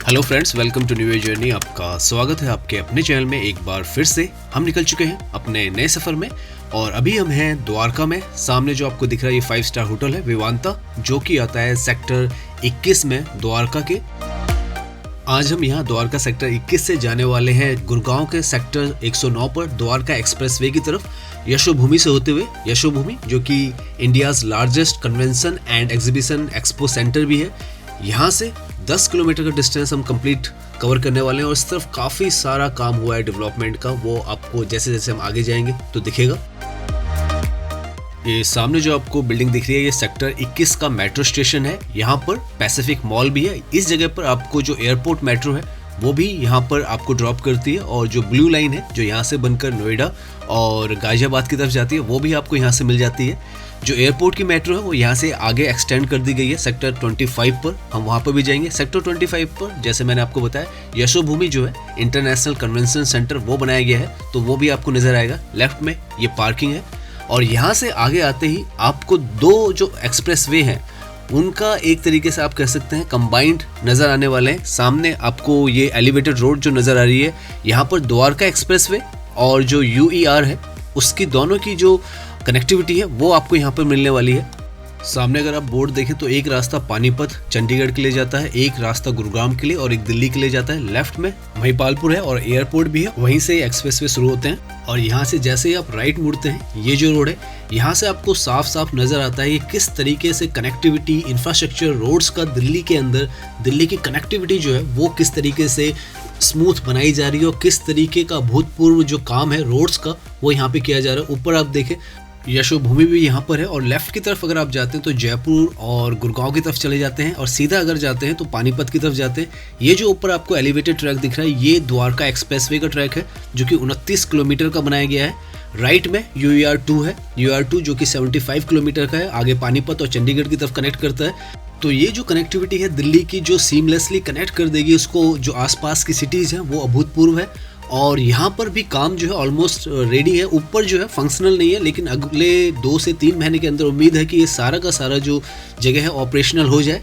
Hello friends, welcome to new journey. आपका स्वागत है आपके अपने चैनल में। एक बार फिर से हम निकल चुके हैं अपने नए सफर में और अभी हम हैं द्वारका में। सामने जो आपको दिख रहा है ये 5 स्टार होटल है विवांता, जो कि आता है सेक्टर 21 में द्वारका के। आज हम यहाँ द्वारका सेक्टर 21 से जाने वाले हैं गुड़गांव के सेक्टर 109 पर द्वारका एक्सप्रेसवे की तरफ, यशोभूमि से होते हुए। यशोभूमि जो कि India's largest convention and exhibition expo centre भी है। यहाँ से 10 किलोमीटर का डिस्टेंस हम कंप्लीट कवर करने वाले हैं और इस तरफ काफ़ी सारा काम हुआ है डेवलपमेंट का, वो आपको जैसे जैसे हम आगे जाएंगे तो दिखेगा। ये सामने जो आपको बिल्डिंग दिख रही है ये सेक्टर 21 का मेट्रो स्टेशन है। यहाँ पर पैसिफिक मॉल भी है। इस जगह पर आपको जो एयरपोर्ट मेट्रो है वो भी यहाँ पर आपको ड्रॉप करती है और जो ब्लू लाइन है जो यहाँ से बनकर नोएडा और गाजियाबाद की तरफ जाती है वो भी आपको यहाँ से मिल जाती है। जो एयरपोर्ट की मेट्रो है वो यहाँ से आगे एक्सटेंड कर दी गई है सेक्टर 25 पर, हम वहाँ पर भी जाएंगे। सेक्टर 25 पर जैसे मैंने आपको बताया यशोभूमि जो है इंटरनेशनल कन्वेंशन सेंटर वो बनाया गया है, तो वो भी आपको नज़र आएगा। लेफ्ट में ये पार्किंग है और यहाँ से आगे आते ही आपको दो जो एक्सप्रेसवे हैं उनका एक तरीके से आप कह सकते हैं कंबाइंड नज़र आने वाले हैं। सामने आपको ये एलिवेटेड रोड जो नज़र आ रही है, यहाँ पर द्वारका एक्सप्रेसवे और जो UER है उसकी दोनों की जो कनेक्टिविटी है वो आपको यहाँ पर मिलने वाली है। सामने अगर आप बोर्ड देखें तो एक रास्ता पानीपत चंडीगढ़ के लिए जाता है, एक रास्ता गुरुग्राम के लिए और एक दिल्ली के लिए जाता है। लेफ्ट में महिपालपुर है और एयरपोर्ट भी है, वहीं से एक्सप्रेसवे शुरू होते हैं। और यहाँ से जैसे ही आप राइट मुड़ते हैं ये जो रोड है यहाँ से आपको साफ साफ नजर आता है ये किस तरीके से कनेक्टिविटी इंफ्रास्ट्रक्चर रोड्स का दिल्ली के अंदर, दिल्ली की कनेक्टिविटी जो है वो किस तरीके से स्मूथ बनाई जा रही है और किस तरीके का भूतपूर्व जो काम है रोड्स का वो यहाँ पे किया जा रहा है। ऊपर आप देखें यशोभूमि भी यहाँ पर है और लेफ्ट की तरफ अगर आप जाते हैं तो जयपुर और गुड़गांव की तरफ चले जाते हैं और सीधा अगर जाते हैं तो पानीपत की तरफ जाते हैं। ये जो ऊपर आपको एलिवेटेड ट्रैक दिख रहा है ये द्वारका एक्सप्रेसवे का ट्रैक है जो कि 29 किलोमीटर का बनाया गया है। राइट में UER2 है, UER2 जो कि 75 किलोमीटर का है, आगे पानीपत और चंडीगढ़ की तरफ कनेक्ट करता है। तो ये जो कनेक्टिविटी है दिल्ली की जो सीमलेसली कनेक्ट कर देगी उसको, जो आसपास की सिटीज़ हैं वो अभूतपूर्व है। और यहाँ पर भी काम जो है ऑलमोस्ट रेडी है। ऊपर जो है फंक्शनल नहीं है लेकिन अगले 2 से 3 महीने के अंदर उम्मीद है कि ये सारा का सारा जो जगह है ऑपरेशनल हो जाए।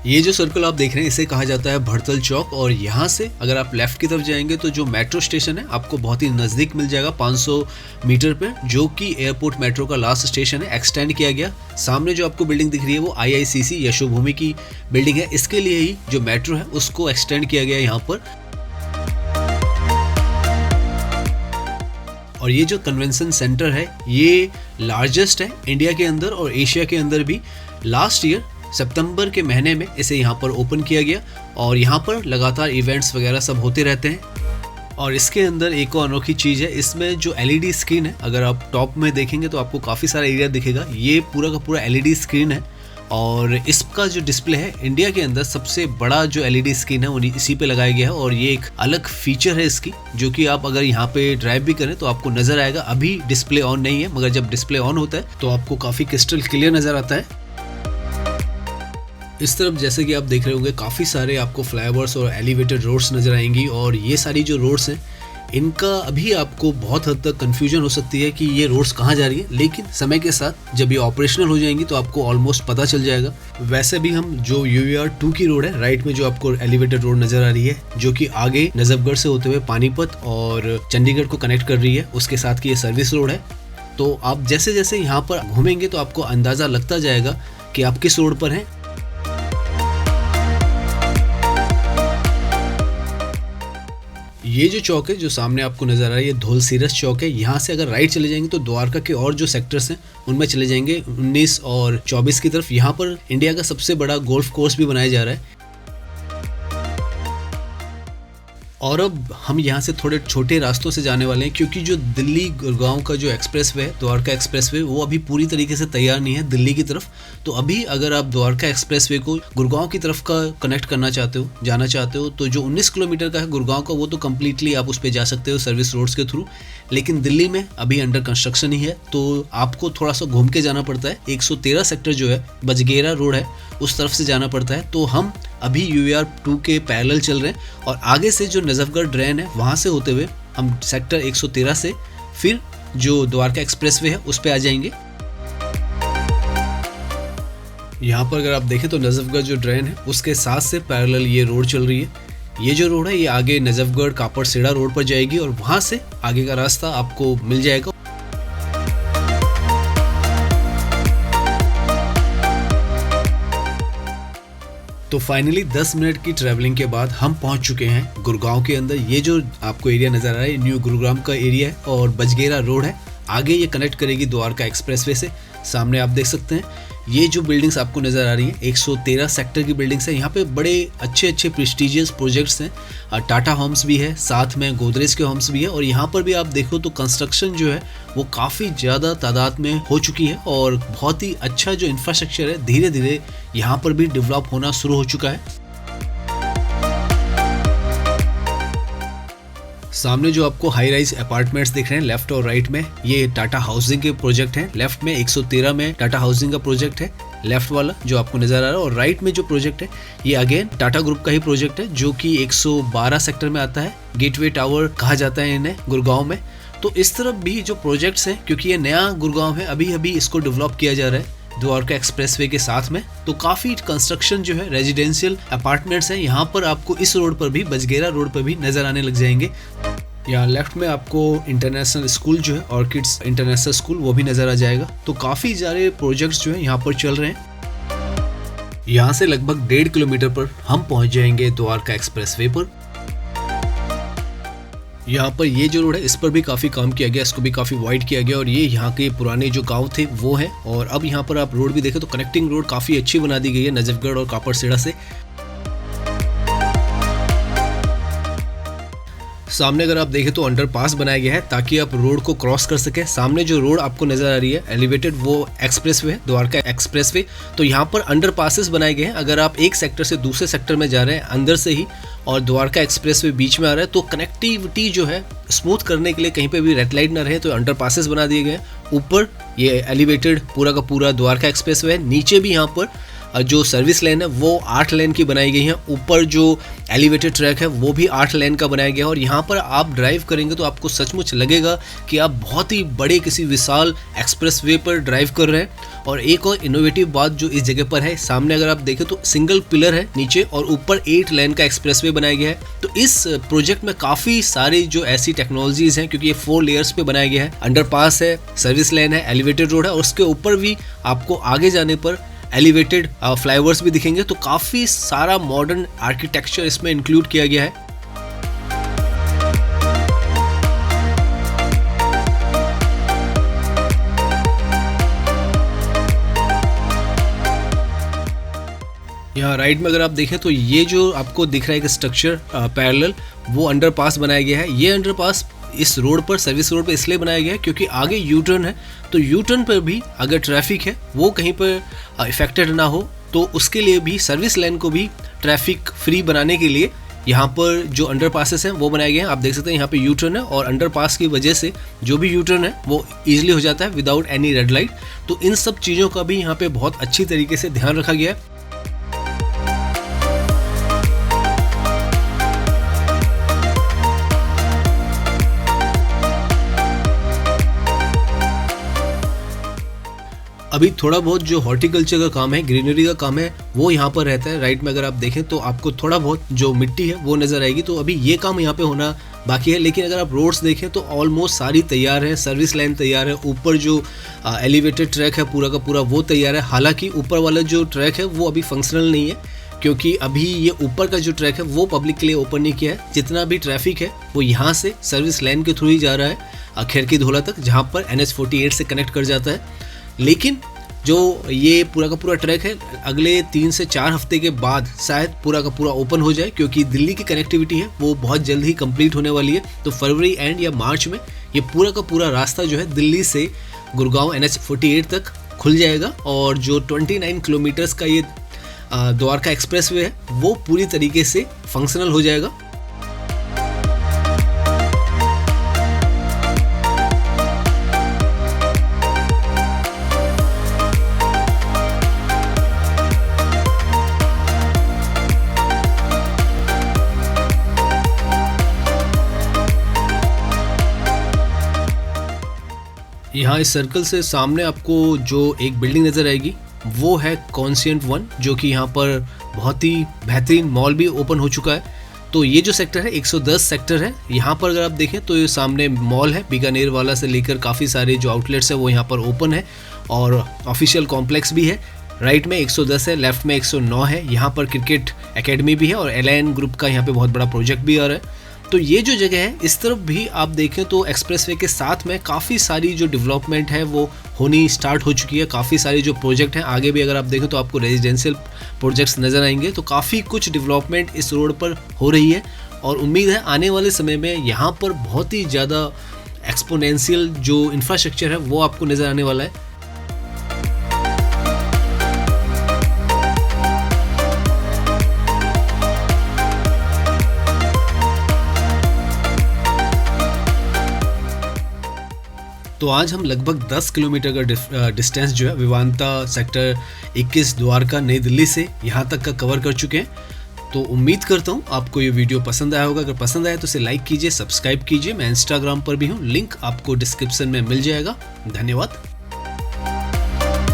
ये जो सर्कल आप देख रहे हैं इसे कहा जाता है भड़तल चौक और यहाँ से अगर आप लेफ्ट की तरफ जाएंगे तो जो मेट्रो स्टेशन है आपको बहुत ही नज़दीक मिल जाएगा 500 मीटर पे, जो कि एयरपोर्ट मेट्रो का लास्ट स्टेशन है, एक्सटेंड किया गया। सामने जो आपको बिल्डिंग दिख रही है वो IICC यशोभूमि की बिल्डिंग है, इसके लिए ही जो मेट्रो है उसको एक्सटेंड किया गया यहाँ पर। और ये जो कन्वेंशन सेंटर है ये लार्जेस्ट है इंडिया के अंदर और एशिया के अंदर भी। लास्ट ईयर सितंबर के महीने में इसे यहाँ पर ओपन किया गया और यहाँ पर लगातार इवेंट्स वगैरह सब होते रहते हैं। और इसके अंदर एक और अनोखी चीज़ है, इसमें जो LED स्क्रीन है, अगर आप टॉप में देखेंगे तो आपको काफ़ी सारा एरिया दिखेगा। ये पूरा का पूरा LED स्क्रीन है और इसका जो डिस्प्ले है इंडिया के अंदर सबसे बड़ा जो LED स्क्रीन है वो इसी पे लगाया गया है। और ये एक अलग फीचर है इसकी, जो कि आप अगर यहाँ पे ड्राइव भी करें तो आपको नज़र आएगा। अभी डिस्प्ले ऑन नहीं है मगर जब डिस्प्ले ऑन होता है तो आपको काफ़ी क्रिस्टल क्लियर नज़र आता है। इस तरफ जैसे कि आप देख रहे होंगे काफ़ी सारे आपको फ्लाईओवर्स और एलिवेटेड रोड्स नज़र आएंगी और ये सारी जो रोड्स हैं इनका अभी आपको बहुत हद तक कन्फ्यूजन हो सकती है कि ये रोड्स कहाँ जा रही है, लेकिन समय के साथ जब ये ऑपरेशनल हो जाएंगी तो आपको ऑलमोस्ट पता चल जाएगा। वैसे भी हम जो UER2 की रोड है राइट में जो आपको एलिवेटेड रोड नज़र आ रही है जो कि आगे नजफगढ़ से होते हुए पानीपत और चंडीगढ़ को कनेक्ट कर रही है, उसके साथ की ये सर्विस रोड है। तो आप जैसे जैसे यहाँ पर घूमेंगे तो आपको अंदाज़ा लगता जाएगा कि आप किस रोड पर हैं। ये जो चौक है जो सामने आपको नजर आ रहा है ये धोलसीरस चौक है। यहाँ से अगर राइट चले जाएंगे तो द्वारका के और जो सेक्टर्स हैं उनमें चले जाएंगे 19 और 24 की तरफ। यहाँ पर इंडिया का सबसे बड़ा गोल्फ कोर्स भी बनाया जा रहा है। और अब हम यहाँ से थोड़े छोटे रास्तों से जाने वाले हैं क्योंकि जो दिल्ली गुड़गांव का जो एक्सप्रेसवे है द्वारका एक्सप्रेसवे वो अभी पूरी तरीके से तैयार नहीं है दिल्ली की तरफ। तो अभी अगर आप द्वारका एक्सप्रेसवे को गुड़गांव की तरफ का कनेक्ट करना चाहते हो, जाना चाहते हो, तो जो 19 किलोमीटर का है गुड़गांव का वो तो कम्प्लीटली आप उस पर जा सकते हो सर्विस रोड्स के थ्रू। लेकिन दिल्ली में अभी अंडर कंस्ट्रक्शन ही है तो आपको थोड़ा सा घूम के जाना पड़ता है। 113 सेक्टर जो है बजगेरा रोड है उस तरफ से जाना पड़ता है। तो हम अभी UER2 के पैरेलल चल रहे हैं और आगे से जो नजफगढ़ ड्रेन है वहाँ से होते हुए हम सेक्टर 113 से फिर जो द्वारका एक्सप्रेसवे है उस पे आ जाएंगे। यहाँ पर अगर आप देखें तो नजफगढ़ जो ड्रेन है उसके साथ से पैरेलल ये रोड चल रही है। ये जो रोड है ये आगे नजफगढ़ कापड़सेड़ा रोड पर जाएगी और वहाँ से आगे का रास्ता आपको मिल जाएगा। तो फाइनली 10 मिनट की ट्रैवलिंग के बाद हम पहुंच चुके हैं गुड़गांव के अंदर। ये जो आपको एरिया नज़र आ रहा है न्यू गुरुग्राम का एरिया है और बजगेरा रोड है। आगे ये कनेक्ट करेगी द्वारका एक्सप्रेसवे से। सामने आप देख सकते हैं ये जो बिल्डिंग्स आपको नज़र आ रही है 113 सेक्टर की बिल्डिंग्स है। यहाँ पे बड़े अच्छे प्रेस्टिजियस प्रोजेक्ट्स हैं। टाटा होम्स भी है, साथ में गोदरेज के होम्स भी है। और यहाँ पर भी आप देखो तो कंस्ट्रक्शन जो है वो काफ़ी ज़्यादा तादाद में हो चुकी है और बहुत ही अच्छा जो इंफ्रास्ट्रक्चर है धीरे धीरे यहाँ पर भी डेवलप होना शुरू हो चुका है। सामने जो आपको हाई राइज अपार्टमेंट्स दिख रहे हैं लेफ्ट और राइट में, ये टाटा हाउसिंग के प्रोजेक्ट हैं। लेफ्ट में 113 में टाटा हाउसिंग का प्रोजेक्ट है, लेफ्ट वाला जो आपको नजर आ रहा है। और राइट में जो प्रोजेक्ट है ये अगेन टाटा ग्रुप का ही प्रोजेक्ट है जो कि 112 सेक्टर में आता है। गेटवे टावर कहा जाता है इन्हें गुड़गांव में। तो इस तरफ भी जो प्रोजेक्ट्स हैं, क्योंकि ये नया गुड़गांव है, अभी अभी इसको डेवलप किया जा रहा है द्वारका एक्सप्रेसवे के साथ में। तो काफी कंस्ट्रक्शन जो है रेजिडेंशियल अपार्टमेंट्स हैं यहाँ पर आपको इस रोड पर भी, बजगेरा रोड पर भी नजर आने लग जाएंगे। यहाँ लेफ्ट में आपको इंटरनेशनल स्कूल जो है ऑर्किड्स इंटरनेशनल स्कूल वो भी नजर आ जाएगा। तो काफी सारे प्रोजेक्ट्स जो है यहाँ पर चल रहे हैं। यहाँ से लगभग 1.5 किलोमीटर पर हम पहुंच जाएंगे द्वारका एक्सप्रेसवे पर। यहाँ पर ये जो रोड है इस पर भी काफ़ी काम किया गया, इसको भी काफ़ी वाइड किया गया। और ये यहाँ के पुराने जो गांव थे वो है। और अब यहाँ पर आप रोड भी देखें तो कनेक्टिंग रोड काफ़ी अच्छी बना दी गई है नजफगढ़ और कापड़सेड़ा से। सामने अगर आप देखें तो अंडरपास बनाया गया है ताकि आप रोड को क्रॉस कर सकें। सामने जो रोड आपको नजर आ रही है एलिवेटेड वो एक्सप्रेसवे है, द्वारका एक्सप्रेसवे। तो यहाँ पर अंडरपासेस बनाए गए हैं। अगर आप एक सेक्टर से दूसरे सेक्टर में जा रहे हैं अंदर से ही और द्वारका एक्सप्रेसवे बीच में आ रहा है तो कनेक्टिविटी जो है स्मूथ करने के लिए कहीं पे भी रेड लाइट ना रहे तो अंडरपासेस बना दिए गए हैं। ऊपर ये एलिवेटेड पूरा का पूरा द्वारका एक्सप्रेसवे है। नीचे भी यहाँ पर जो सर्विस लेन है वो 8 लेन की बनाई गई है। ऊपर जो एलिवेटेड ट्रैक है वो भी 8 लेन का बनाया गया है। और यहाँ पर आप ड्राइव करेंगे तो आपको सचमुच लगेगा कि आप बहुत ही बड़े किसी विशाल एक्सप्रेसवे पर ड्राइव कर रहे हैं। और एक और इनोवेटिव बात जो इस जगह पर है, सामने अगर आप देखें तो सिंगल पिलर है नीचे और ऊपर 8 लेन का एक्सप्रेसवे बनाया गया है। तो इस प्रोजेक्ट में काफ़ी सारी जो ऐसी टेक्नोलॉजीज हैं, क्योंकि ये 4 लेयर्स पे बनाया गया है। अंडरपास है, सर्विस लेन है, एलिवेटेड रोड है और उसके ऊपर भी आपको आगे जाने पर एलिवेटेड फ्लाईओवर्स भी दिखेंगे। तो काफ़ी सारा मॉडर्न आर्किटेक्चर इसमें इंक्लूड किया गया है। यहाँ राइट में अगर आप देखें तो ये जो आपको दिख रहा है कि स्ट्रक्चर पैरेलल वो अंडरपास बनाया गया है। ये अंडरपास इस रोड पर, सर्विस रोड पर इसलिए बनाया गया है क्योंकि आगे यू टर्न है। तो यू टर्न पर भी अगर ट्रैफिक है वो कहीं पर इफेक्टेड ना हो तो उसके लिए भी सर्विस लेन को भी ट्रैफिक फ्री बनाने के लिए यहाँ पर जो अंडरपासेस हैं वो बनाए गए हैं। आप देख सकते हैं यहाँ पे यू टर्न है और अंडरपास की वजह से जो भी यू टर्न है वो इजीली हो जाता है विदाउट एनी रेड लाइट। तो इन सब चीज़ों का भी यहाँ पे बहुत अच्छी तरीके से ध्यान रखा गया है। अभी थोड़ा बहुत जो हॉर्टिकल्चर का काम है, ग्रीनरी का काम है, वो यहाँ पर रहता है। राइट में अगर आप देखें तो आपको थोड़ा बहुत जो मिट्टी है वो नज़र आएगी। तो अभी ये काम यहाँ पे होना बाकी है। लेकिन अगर आप रोड्स देखें तो ऑलमोस्ट सारी तैयार है, सर्विस लाइन तैयार है। ऊपर जो एलिवेटेड ट्रैक है पूरा का पूरा वो तैयार है। हालांकि ऊपर वाला जो ट्रैक है वो अभी फंक्शनल नहीं है क्योंकि अभी ये ऊपर का जो ट्रैक है वो पब्लिक के लिए ओपन नहीं किया है। जितना भी ट्रैफिक है वो यहाँ से सर्विस लाइन के थ्रू ही जा रहा है खैरकी धोला तक, जहाँ पर NH48 से कनेक्ट कर जाता है। लेकिन जो ये पूरा का पूरा ट्रैक है अगले 3 से 4 हफ्ते के बाद शायद पूरा का पूरा ओपन हो जाए क्योंकि दिल्ली की कनेक्टिविटी है वो बहुत जल्द ही कंप्लीट होने वाली है। तो फरवरी एंड या मार्च में ये पूरा का पूरा रास्ता जो है दिल्ली से गुड़गांव NH48 तक खुल जाएगा और जो 29 किलोमीटर्स का ये द्वारका एक्सप्रेसवे है वो पूरी तरीके से फंक्शनल हो जाएगा। यहाँ इस सर्कल से सामने आपको जो एक बिल्डिंग नज़र आएगी वो है कॉन्सिएंट वन, जो कि यहाँ पर बहुत ही बेहतरीन मॉल भी ओपन हो चुका है। तो ये जो सेक्टर है 110 सेक्टर है। यहाँ पर अगर आप देखें तो ये सामने मॉल है, बीकानेर वाला से लेकर काफ़ी सारे जो आउटलेट्स है वो यहाँ पर ओपन है और ऑफिशियल कॉम्प्लेक्स भी है। राइट में 110 है, लेफ्ट में 109 है। यहाँ पर क्रिकेट एकेडमी भी है और एलायन ग्रुप का यहाँ पे बहुत बड़ा प्रोजेक्ट भी आ रहा है। तो ये जो जगह है इस तरफ भी आप देखें तो एक्सप्रेसवे के साथ में काफ़ी सारी जो डेवलपमेंट है वो होनी स्टार्ट हो चुकी है। काफ़ी सारे जो प्रोजेक्ट हैं, आगे भी अगर आप देखें तो आपको रेजिडेंशियल प्रोजेक्ट्स नज़र आएंगे। तो काफ़ी कुछ डेवलपमेंट इस रोड पर हो रही है और उम्मीद है आने वाले समय में यहाँ पर बहुत ही ज़्यादा एक्सपोनेंशियल जो इंफ्रास्ट्रक्चर है वो आपको नज़र आने वाला है। तो आज हम लगभग 10 किलोमीटर का डिस्टेंस जो है विवांता सेक्टर 21 द्वारका नई दिल्ली से यहाँ तक का कवर कर चुके हैं। तो उम्मीद करता हूँ आपको ये वीडियो पसंद आया होगा। अगर पसंद आया तो इसे लाइक कीजिए, सब्सक्राइब कीजिए। मैं इंस्टाग्राम पर भी हूँ, लिंक आपको डिस्क्रिप्शन में मिल जाएगा। धन्यवाद।